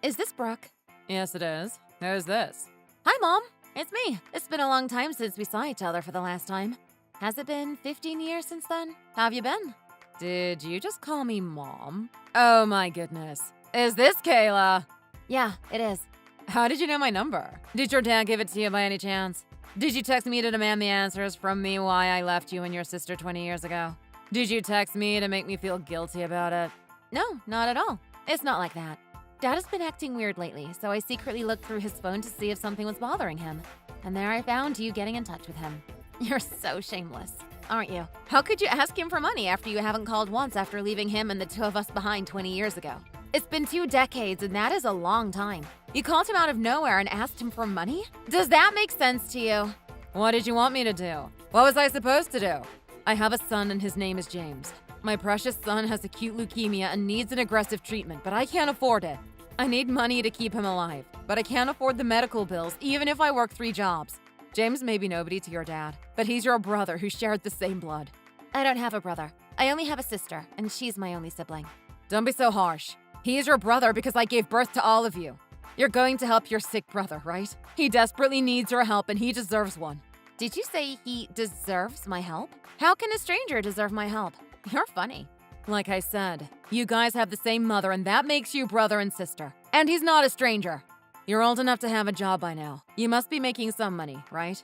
Is this Brooke? Yes, it is. Who's this? Hi, Mom. It's me. It's been a long time since we saw each other for the last time. Has it been 15 years since then? How have you been? Did you just call me Mom? Oh my goodness. Is this Kayla? Yeah, it is. How did you know my number? Did your dad give it to you by any chance? Did you text me to demand the answers from me why I left you and your sister 20 years ago? Did you text me to make me feel guilty about it? No, not at all. It's not like that. Dad has been acting weird lately, so I secretly looked through his phone to see if something was bothering him. And there I found you getting in touch with him. You're so shameless, aren't you? How could you ask him for money after you haven't called once after leaving him and the two of us behind 20 years ago? It's been 2 decades, and that is a long time. You called him out of nowhere and asked him for money? Does that make sense to you? What did you want me to do? What was I supposed to do? I have a son and his name is James. My precious son has acute leukemia and needs an aggressive treatment, but I can't afford it. I need money to keep him alive, but I can't afford the medical bills even if I work 3 jobs. James may be nobody to your dad, but he's your brother who shared the same blood. I don't have a brother. I only have a sister, and she's my only sibling. Don't be so harsh. He is your brother because I gave birth to all of you. You're going to help your sick brother, right? He desperately needs your help and he deserves one. Did you say he deserves my help? How can a stranger deserve my help? You're funny. Like I said, you guys have the same mother and that makes you brother and sister. And he's not a stranger. You're old enough to have a job by now. You must be making some money, right?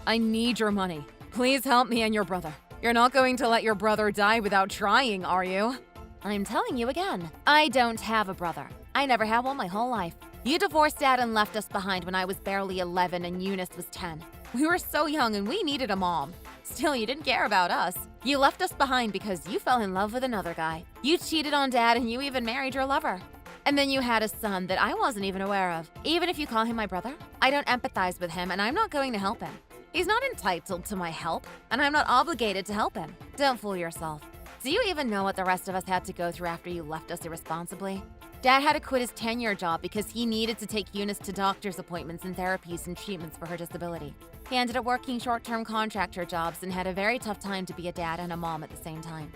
I need your money. Please help me and your brother. You're not going to let your brother die without trying, are you? I'm telling you again, I don't have a brother. I never had one my whole life. You divorced Dad and left us behind when I was barely 11 and Eunice was 10. We were so young and we needed a mom. Still, you didn't care about us. You left us behind because you fell in love with another guy. You cheated on Dad and you even married your lover. And then you had a son that I wasn't even aware of. Even if you call him my brother, I don't empathize with him and I'm not going to help him. He's not entitled to my help, and I'm not obligated to help him. Don't fool yourself. Do you even know what the rest of us had to go through after you left us irresponsibly? Dad had to quit his 10-year job because he needed to take Eunice to doctor's appointments and therapies and treatments for her disability. He ended up working short-term contractor jobs and had a very tough time to be a dad and a mom at the same time.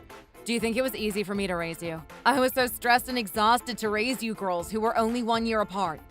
Do you think it was easy for me to raise you? I was so stressed and exhausted to raise you girls who were only 1 year apart.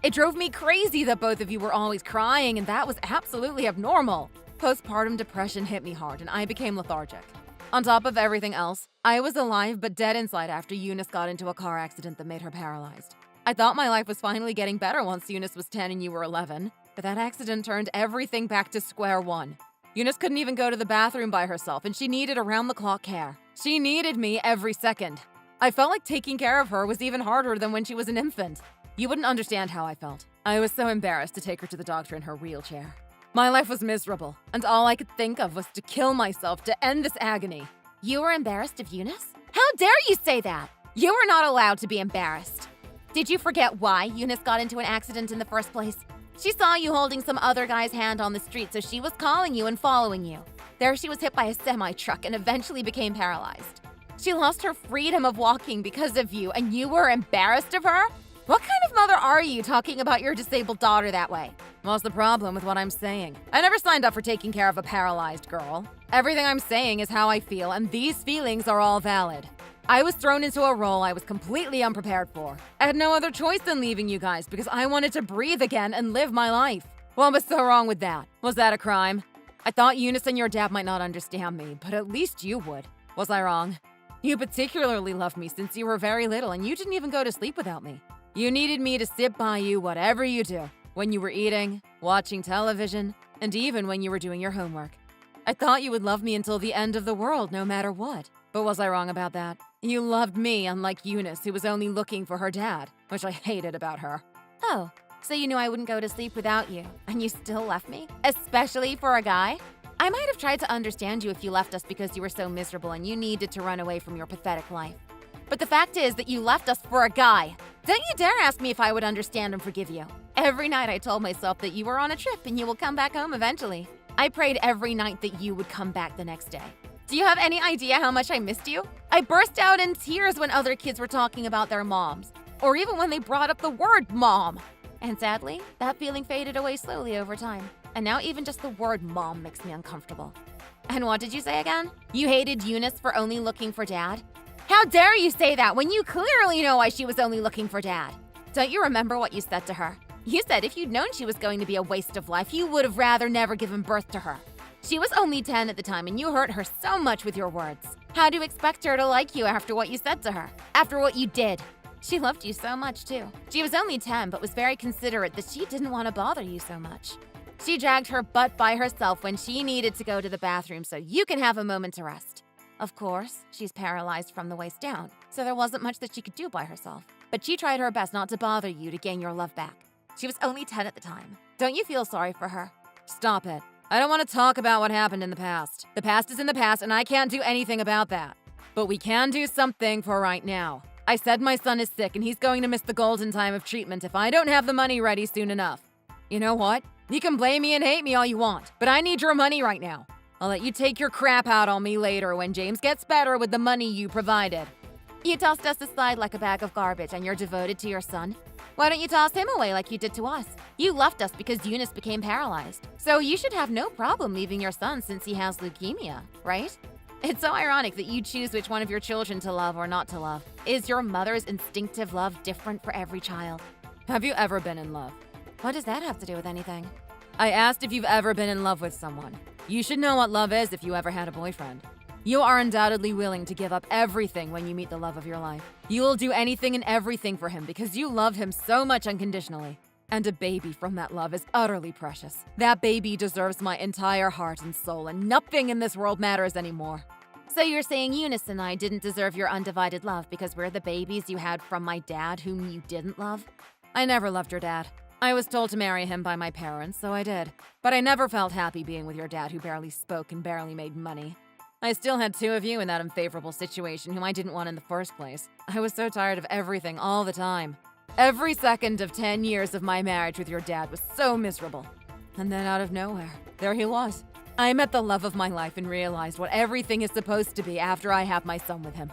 It drove me crazy that both of you were always crying, and that was absolutely abnormal. Postpartum depression hit me hard and I became lethargic. On top of everything else, I was alive but dead inside after Eunice got into a car accident that made her paralyzed. I thought my life was finally getting better once Eunice was 10 and you were 11, but that accident turned everything back to square one. Eunice couldn't even go to the bathroom by herself and she needed around-the-clock care. She needed me every second. I felt like taking care of her was even harder than when she was an infant. You wouldn't understand how I felt. I was so embarrassed to take her to the doctor in her wheelchair. My life was miserable, and all I could think of was to kill myself to end this agony. You were embarrassed of Eunice? How dare you say that? You were not allowed to be embarrassed. Did you forget why Eunice got into an accident in the first place? She saw you holding some other guy's hand on the street, so she was calling you and following you. There she was hit by a semi-truck and eventually became paralyzed. She lost her freedom of walking because of you, and you were embarrassed of her? What kind of mother are you talking about your disabled daughter that way? What's the problem with what I'm saying? I never signed up for taking care of a paralyzed girl. Everything I'm saying is how I feel, and these feelings are all valid. I was thrown into a role I was completely unprepared for. I had no other choice than leaving you guys because I wanted to breathe again and live my life. What was so wrong with that? Was that a crime? I thought Eunice and your dad might not understand me, but at least you would. Was I wrong? You particularly loved me since you were very little and you didn't even go to sleep without me. You needed me to sit by you whatever you do, when you were eating, watching television, and even when you were doing your homework. I thought you would love me until the end of the world, no matter what. But was I wrong about that? You loved me, unlike Eunice, who was only looking for her dad, which I hated about her. Oh, so you knew I wouldn't go to sleep without you, and you still left me? Especially for a guy? I might have tried to understand you if you left us because you were so miserable and you needed to run away from your pathetic life. But the fact is that you left us for a guy. Don't you dare ask me if I would understand and forgive you. Every night I told myself that you were on a trip and you will come back home eventually. I prayed every night that you would come back the next day. Do you have any idea how much I missed you? I burst out in tears when other kids were talking about their moms, or even when they brought up the word mom. And sadly, that feeling faded away slowly over time. And now even just the word mom makes me uncomfortable. And what did you say again? You hated Eunice for only looking for Dad? How dare you say that when you clearly know why she was only looking for Dad? Don't you remember what you said to her? You said if you'd known she was going to be a waste of life, you would have rather never given birth to her. She was only 10 at the time and you hurt her so much with your words. How do you expect her to like you after what you said to her? After what you did? She loved you so much too. She was only 10 but was very considerate that she didn't want to bother you so much. She dragged her butt by herself when she needed to go to the bathroom so you can have a moment to rest. Of course, she's paralyzed from the waist down, so there wasn't much that she could do by herself. But she tried her best not to bother you to gain your love back. She was only 10 at the time. Don't you feel sorry for her? Stop it. I don't want to talk about what happened in the past. The past is in the past and I can't do anything about that. But we can do something for right now. I said my son is sick and he's going to miss the golden time of treatment if I don't have the money ready soon enough. You know what? You can blame me and hate me all you want, but I need your money right now. I'll let you take your crap out on me later when James gets better with the money you provided. You tossed us aside like a bag of garbage and you're devoted to your son? Why don't you toss him away like you did to us? You left us because Eunice became paralyzed. So you should have no problem leaving your son since he has leukemia, right? It's so ironic that you choose which one of your children to love or not to love. Is your mother's instinctive love different for every child? Have you ever been in love? What does that have to do with anything? I asked if you've ever been in love with someone. You should know what love is if you ever had a boyfriend. You are undoubtedly willing to give up everything when you meet the love of your life. You will do anything and everything for him because you love him so much unconditionally. And a baby from that love is utterly precious. That baby deserves my entire heart and soul, and nothing in this world matters anymore. So you're saying Eunice and I didn't deserve your undivided love because we're the babies you had from my dad whom you didn't love? I never loved your dad. I was told to marry him by my parents, so I did. But I never felt happy being with your dad who barely spoke and barely made money. I still had two of you in that unfavorable situation whom I didn't want in the first place. I was so tired of everything all the time. Every second of 10 years of my marriage with your dad was so miserable. And then out of nowhere, there he was. I met the love of my life and realized what everything is supposed to be after I have my son with him.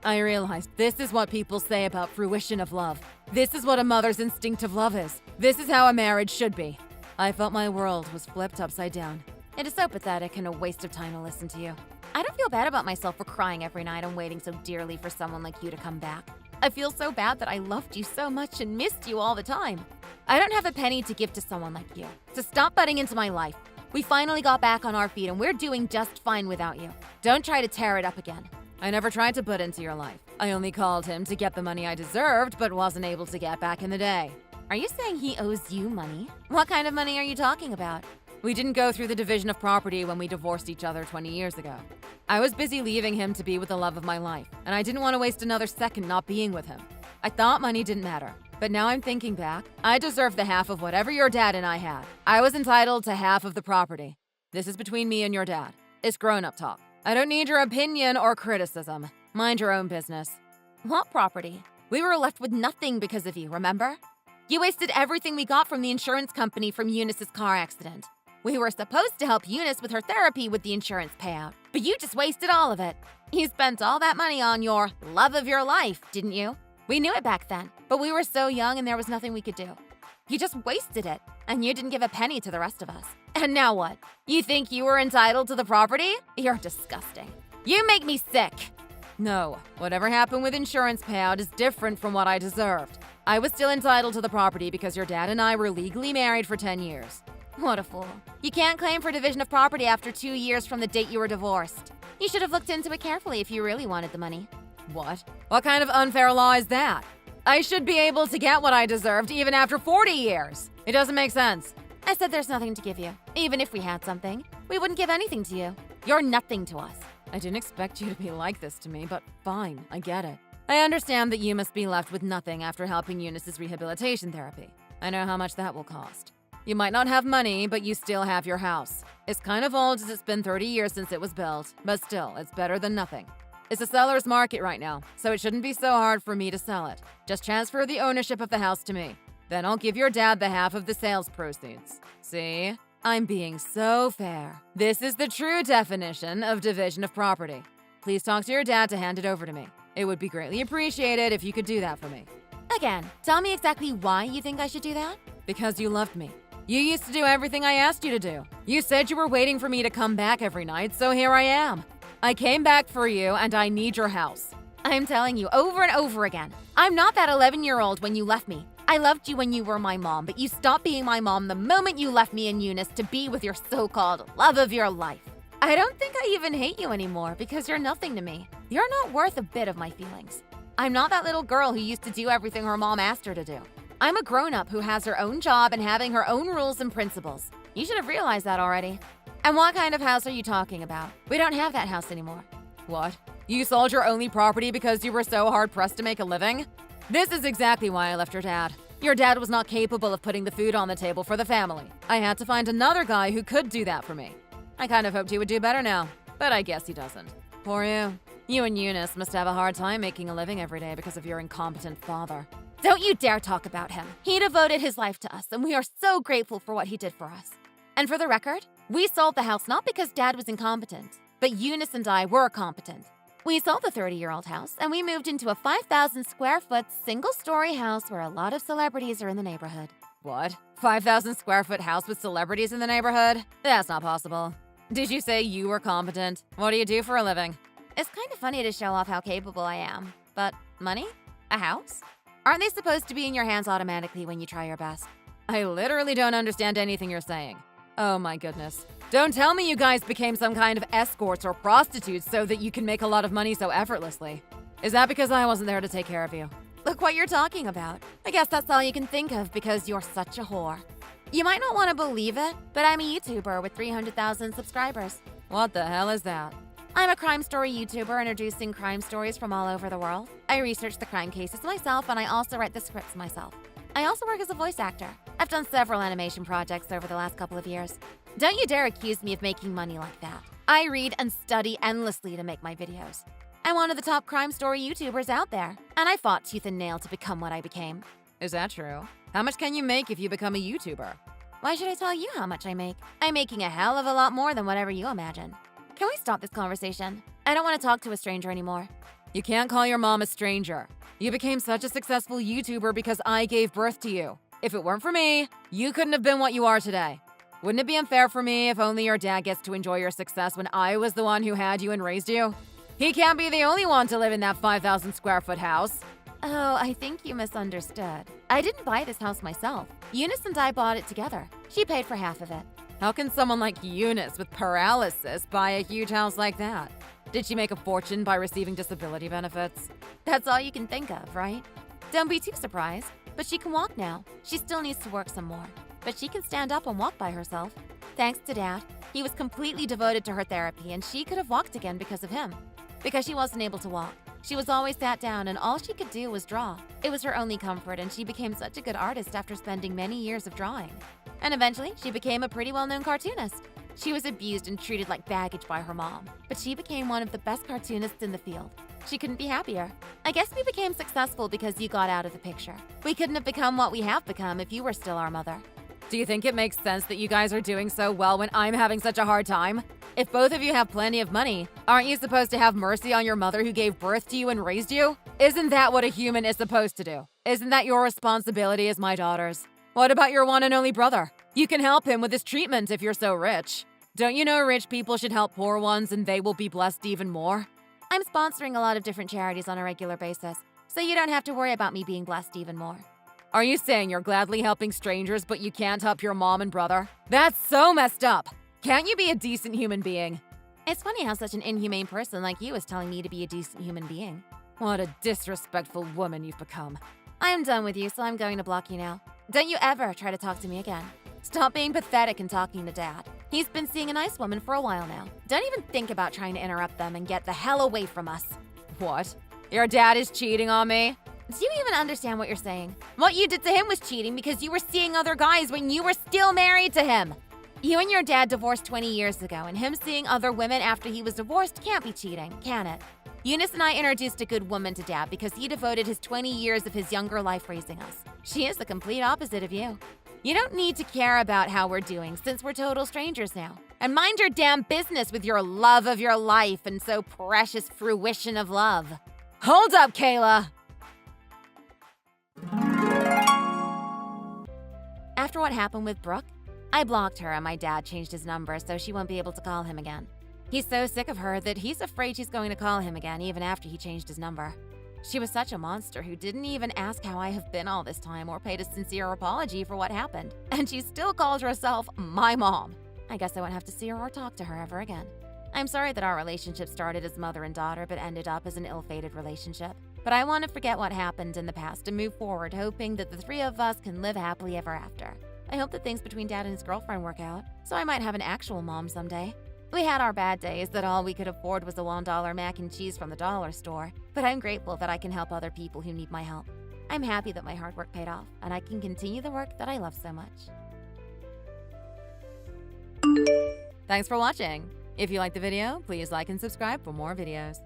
I realized this is what people say about fruition of love. This is what a mother's instinctive love is. This is how a marriage should be. I felt my world was flipped upside down. It is so pathetic and a waste of time to listen to you. I don't feel bad about myself for crying every night and waiting so dearly for someone like you to come back. I feel so bad that I loved you so much and missed you all the time. I don't have a penny to give to someone like you. So stop butting into my life. We finally got back on our feet and we're doing just fine without you. Don't try to tear it up again. I never tried to butt into your life. I only called him to get the money I deserved but wasn't able to get back in the day. Are you saying he owes you money? What kind of money are you talking about? We didn't go through the division of property when we divorced each other 20 years ago. I was busy leaving him to be with the love of my life, and I didn't want to waste another second not being with him. I thought money didn't matter, but now I'm thinking back. I deserve the half of whatever your dad and I had. I was entitled to half of the property. This is between me and your dad. It's grown-up talk. I don't need your opinion or criticism. Mind your own business. What property? We were left with nothing because of you, remember? You wasted everything we got from the insurance company from Eunice's car accident. We were supposed to help Eunice with her therapy with the insurance payout, but you just wasted all of it. You spent all that money on your love of your life, didn't you? We knew it back then, but we were so young and there was nothing we could do. You just wasted it, and you didn't give a penny to the rest of us. And now what? You think you were entitled to the property? You're disgusting. You make me sick. No, whatever happened with insurance payout is different from what I deserved. I was still entitled to the property because your dad and I were legally married for 10 years. What a fool. You can't claim for division of property after 2 years from the date you were divorced. You should have looked into it carefully if you really wanted the money. What? What kind of unfair law is that? I should be able to get what I deserved even after 40 years. It doesn't make sense. I said there's nothing to give you. Even if we had something, we wouldn't give anything to you. You're nothing to us. I didn't expect you to be like this to me, but fine, I get it. I understand that you must be left with nothing after helping Eunice's rehabilitation therapy. I know how much that will cost. You might not have money, but you still have your house. It's kind of old as it's been 30 years since it was built, but still, it's better than nothing. It's a seller's market right now, so it shouldn't be so hard for me to sell it. Just transfer the ownership of the house to me. Then I'll give your dad the half of the sales proceeds. See? I'm being so fair. This is the true definition of division of property. Please talk to your dad to hand it over to me. It would be greatly appreciated if you could do that for me. Again, tell me exactly why you think I should do that? Because you loved me. You used to do everything I asked you to do. You said you were waiting for me to come back every night, so here I am. I came back for you, and I need your house. I'm telling you over and over again, I'm not that 11-year-old when you left me. I loved you when you were my mom, but you stopped being my mom the moment you left me and Eunice to be with your so-called love of your life. I don't think I even hate you anymore because you're nothing to me. You're not worth a bit of my feelings. I'm not that little girl who used to do everything her mom asked her to do. I'm a grown-up who has her own job and having her own rules and principles. You should have realized that already. And what kind of house are you talking about? We don't have that house anymore. What? You sold your only property because you were so hard-pressed to make a living? This is exactly why I left your dad. Your dad was not capable of putting the food on the table for the family. I had to find another guy who could do that for me. I kind of hoped he would do better now, but I guess he doesn't. Poor you. You and Eunice must have a hard time making a living every day because of your incompetent father. Don't you dare talk about him. He devoted his life to us, and we are so grateful for what he did for us. And for the record, we sold the house not because Dad was incompetent, but Eunice and I were competent. We sold the 30-year-old house, and we moved into a 5,000 square foot single-story house where a lot of celebrities are in the neighborhood. What? 5,000 square foot house with celebrities in the neighborhood? That's not possible. Did you say you were competent? What do you do for a living? It's kind of funny to show off how capable I am, but money? A house? Aren't they supposed to be in your hands automatically when you try your best? I literally don't understand anything you're saying. Oh my goodness. Don't tell me you guys became some kind of escorts or prostitutes so that you can make a lot of money so effortlessly. Is that because I wasn't there to take care of you? Look what you're talking about. I guess that's all you can think of because you're such a whore. You might not want to believe it, but I'm a YouTuber with 300,000 subscribers. What the hell is that? I'm a crime story YouTuber introducing crime stories from all over the world. I research the crime cases myself, and I also write the scripts myself. I also work as a voice actor. I've done several animation projects over the last couple of years. Don't you dare accuse me of making money like that. I read and study endlessly to make my videos. I'm one of the top crime story YouTubers out there, and I fought tooth and nail to become what I became. Is that true? How much can you make if you become a YouTuber? Why should I tell you how much I make? I'm making a hell of a lot more than whatever you imagine. Can we stop this conversation? I don't want to talk to a stranger anymore. You can't call your mom a stranger. You became such a successful YouTuber because I gave birth to you. If it weren't for me, you couldn't have been what you are today. Wouldn't it be unfair for me if only your dad gets to enjoy your success when I was the one who had you and raised you? He can't be the only one to live in that 5,000 square foot house. Oh, I think you misunderstood. I didn't buy this house myself. Eunice and I bought it together. She paid for half of it. How can someone like Eunice with paralysis buy a huge house like that? Did she make a fortune by receiving disability benefits? That's all you can think of, right? Don't be too surprised. But she can walk now. She still needs to work some more. But she can stand up and walk by herself. Thanks to Dad. He was completely devoted to her therapy, and she could have walked again because of him. Because she wasn't able to walk. She was always sat down, and all she could do was draw. It was her only comfort, and she became such a good artist after spending many years of drawing. And eventually, she became a pretty well-known cartoonist. She was abused and treated like baggage by her mom, but she became one of the best cartoonists in the field. She couldn't be happier. I guess we became successful because you got out of the picture. We couldn't have become what we have become if you were still our mother. Do you think it makes sense that you guys are doing so well when I'm having such a hard time? If both of you have plenty of money, aren't you supposed to have mercy on your mother who gave birth to you and raised you? Isn't that what a human is supposed to do? Isn't that your responsibility as my daughters? What about your one and only brother? You can help him with his treatment if you're so rich. Don't you know rich people should help poor ones and they will be blessed even more? I'm sponsoring a lot of different charities on a regular basis, so you don't have to worry about me being blessed even more. Are you saying you're gladly helping strangers but you can't help your mom and brother? That's so messed up! Can't you be a decent human being? It's funny how such an inhumane person like you is telling me to be a decent human being. What a disrespectful woman you've become. I am done with you, so I'm going to block you now. Don't you ever try to talk to me again. Stop being pathetic and talking to Dad. He's been seeing a nice woman for a while now. Don't even think about trying to interrupt them and get the hell away from us. What? Your dad is cheating on me? Do you even understand what you're saying? What you did to him was cheating because you were seeing other guys when you were still married to him. You and your dad divorced 20 years ago, and him seeing other women after he was divorced can't be cheating, can it? Eunice and I introduced a good woman to Dad because he devoted his 20 years of his younger life raising us. She is the complete opposite of you. You don't need to care about how we're doing since we're total strangers now. And mind your damn business with your love of your life and so precious fruition of love. Hold up, Kayla! After what happened with Brooke, I blocked her and my dad changed his number so she won't be able to call him again. He's so sick of her that he's afraid she's going to call him again even after he changed his number. She was such a monster who didn't even ask how I have been all this time or paid a sincere apology for what happened. And she still called herself my mom. I guess I won't have to see her or talk to her ever again. I'm sorry that our relationship started as mother and daughter but ended up as an ill-fated relationship. But I want to forget what happened in the past and move forward, hoping that the three of us can live happily ever after. I hope that things between Dad and his girlfriend work out, so I might have an actual mom someday. We had our bad days that all we could afford was a $1 mac and cheese from the dollar store, but I'm grateful that I can help other people who need my help. I'm happy that my hard work paid off, and I can continue the work that I love so much. Thanks for watching. If you liked the video, please like and subscribe for more videos.